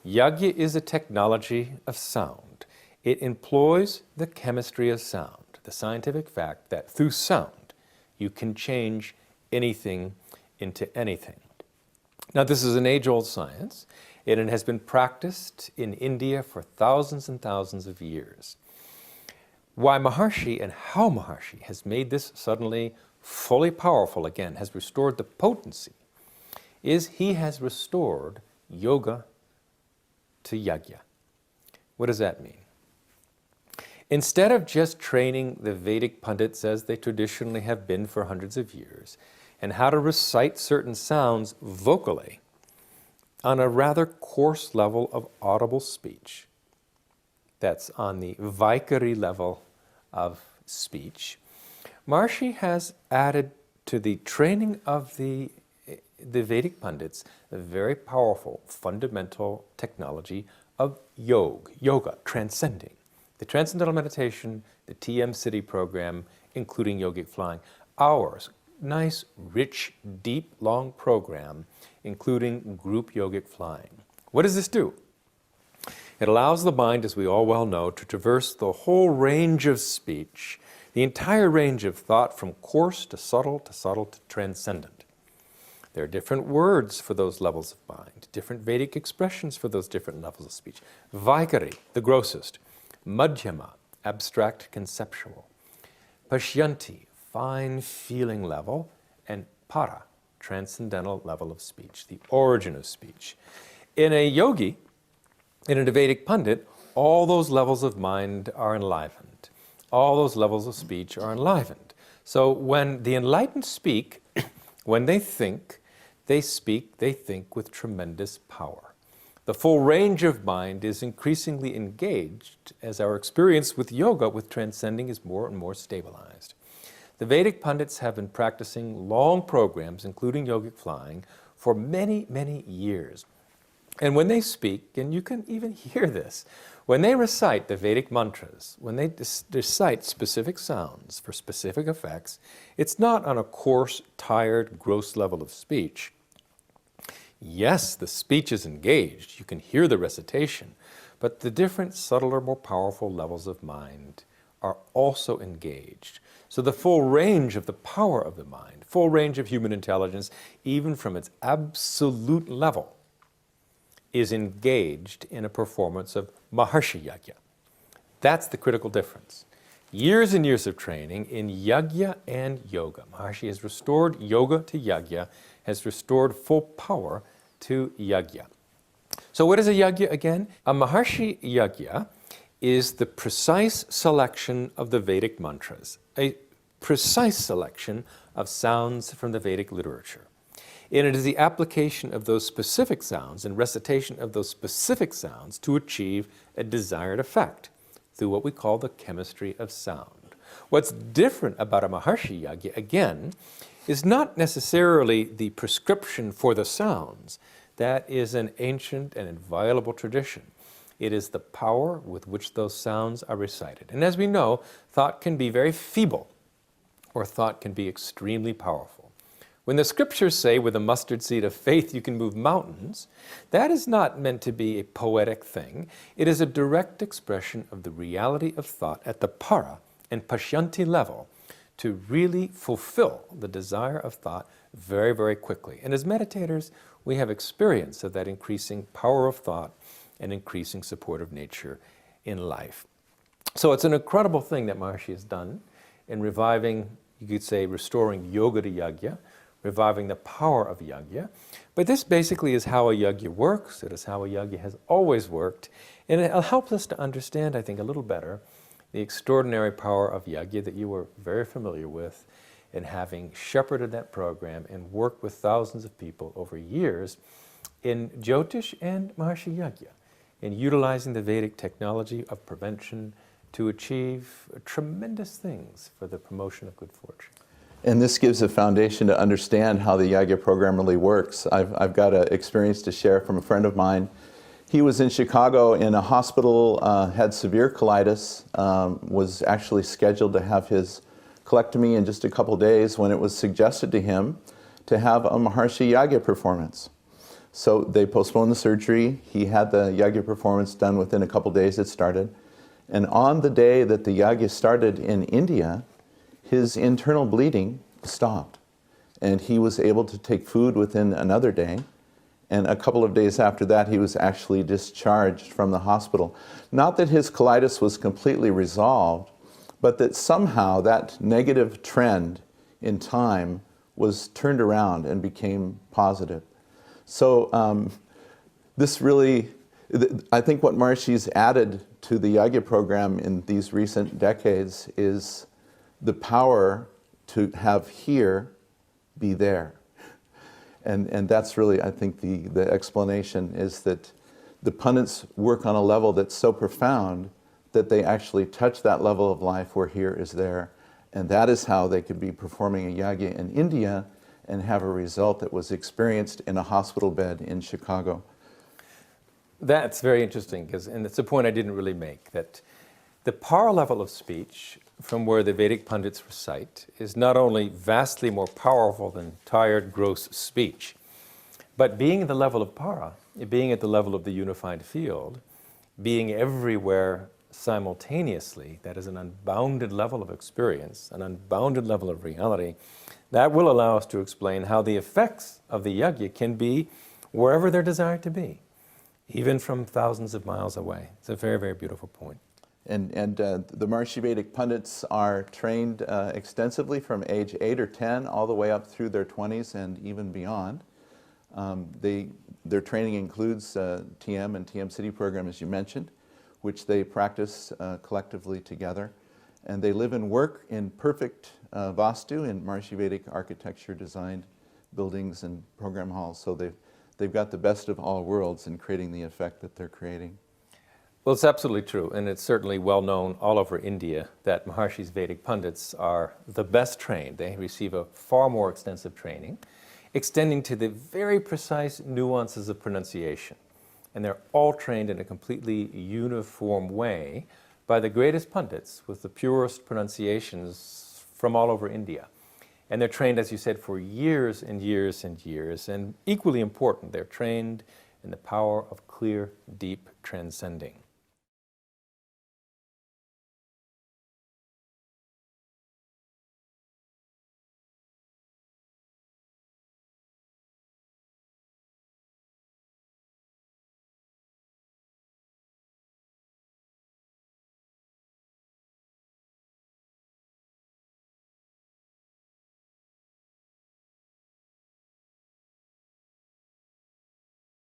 Yagya is a technology of sound. It employs the chemistry of sound, the scientific fact that through sound you can change anything into anything. Now, this is an age-old science, and it has been practiced in India for thousands and thousands of years. Why Maharishi and how Maharishi has made this suddenly fully powerful again, has restored the potency, is he has restored yoga to yagya. What does that mean? Instead of just training the Vedic pundits as they traditionally have been for hundreds of years, and how to recite certain sounds vocally on a rather coarse level of audible speech, that's on the Vaikari level of speech, Maharishi has added to the training of the Vedic pundits a very powerful fundamental technology of yoga, transcending. The Transcendental Meditation, the TM City program, including yogic flying, ours, nice, rich, deep, long program, including group yogic flying. What does this do? It allows the mind, as we all well know, to traverse the whole range of speech, the entire range of thought from coarse to subtle to transcendent. There are different words for those levels of mind, different Vedic expressions for those different levels of speech. Vaikari, the grossest. Madhyama, abstract conceptual. Pashyanti, fine feeling level. And para, transcendental level of speech, the origin of speech. In a yogi, in a Vedic pundit, all those levels of mind are enlivened. All those levels of speech are enlivened. So when the enlightened speak, when they think, they think with tremendous power. The full range of mind is increasingly engaged as our experience with yoga, with transcending, is more and more stabilized. The Vedic pundits have been practicing long programs, including yogic flying, for many, many years. And when they speak, and you can even hear this, when they recite the Vedic mantras, when they recite specific sounds for specific effects, it's not on a coarse, tired, gross level of speech. Yes, the speech is engaged, you can hear the recitation, but the different subtler, more powerful levels of mind are also engaged. So the full range of the power of the mind, full range of human intelligence, even from its absolute level, is engaged in a performance of Maharishi Yagya. That's the critical difference. Years and years of training in Yagya and yoga. Maharishi has restored yoga to Yagya, has restored full power to Yagya. So what is a Yagya again? A Maharishi Yagya is the precise selection of the Vedic mantras, a precise selection of sounds from the Vedic literature. And it is the application of those specific sounds and recitation of those specific sounds to achieve a desired effect through what we call the chemistry of sound. What's different about a Maharishi Yagya, again, is not necessarily the prescription for the sounds. That is an ancient and inviolable tradition. It is the power with which those sounds are recited. And as we know, thought can be very feeble, or thought can be extremely powerful. When the scriptures say, with a mustard seed of faith you can move mountains, that is not meant to be a poetic thing. It is a direct expression of the reality of thought at the para and pashyanti level to really fulfill the desire of thought very, very quickly. And as meditators, we have experience of that increasing power of thought and increasing support of nature in life. So it's an incredible thing that Maharishi has done in reviving, you could say, restoring yoga to yagya, reviving the power of yagya. But this basically is how a yagya works. It is how a yagya has always worked. And it helps us to understand, I think, a little better the extraordinary power of yagya that you were very familiar with in having shepherded that program and worked with thousands of people over years in Jyotish and Maharishi Yagya, in utilizing the Vedic technology of prevention to achieve tremendous things for the promotion of good fortune. And this gives a foundation to understand how the Yagya program really works. I've got an experience to share from a friend of mine. He was in Chicago in a hospital, had severe colitis, was actually scheduled to have his colectomy in just a couple days when it was suggested to him to have a Maharishi Yagya performance. So they postponed the surgery. He had the Yagya performance done within a couple days it started. And on the day that the Yagya started in India, his internal bleeding stopped. And he was able to take food within another day. And a couple of days after that, he was actually discharged from the hospital. Not that his colitis was completely resolved, but that somehow that negative trend in time was turned around and became positive. So this really, I think what Maharishi's added to the Yagya program in these recent decades is the power to have here be there. And that's really, I think, the explanation is that the pundits work on a level that's so profound that they actually touch that level of life where here is there. And that is how they could be performing a Yagya in India and have a result that was experienced in a hospital bed in Chicago. That's very interesting, and it's a point I didn't really make, that the power level of speech from where the Vedic pundits recite is not only vastly more powerful than tired, gross speech, but being at the level of para, being at the level of the unified field, being everywhere simultaneously, that is an unbounded level of experience, an unbounded level of reality, that will allow us to explain how the effects of the Yagya can be wherever they're desired to be, even from thousands of miles away. It's a very, very beautiful point. And the Maharishi Vedic pundits are trained extensively from age 8 or 10 all the way up through their 20s and even beyond. Their training includes TM and TM City program, as you mentioned, which they practice collectively together. And they live and work in perfect Vastu, in Maharishi Vedic architecture designed buildings and program halls. So they've got the best of all worlds in creating the effect that they're creating. Well, it's absolutely true, and it's certainly well known all over India that Maharishi's Vedic pundits are the best trained. They receive a far more extensive training, extending to the very precise nuances of pronunciation. And they're all trained in a completely uniform way by the greatest pundits with the purest pronunciations from all over India. And they're trained, as you said, for years and years and years. And equally important, they're trained in the power of clear, deep transcending.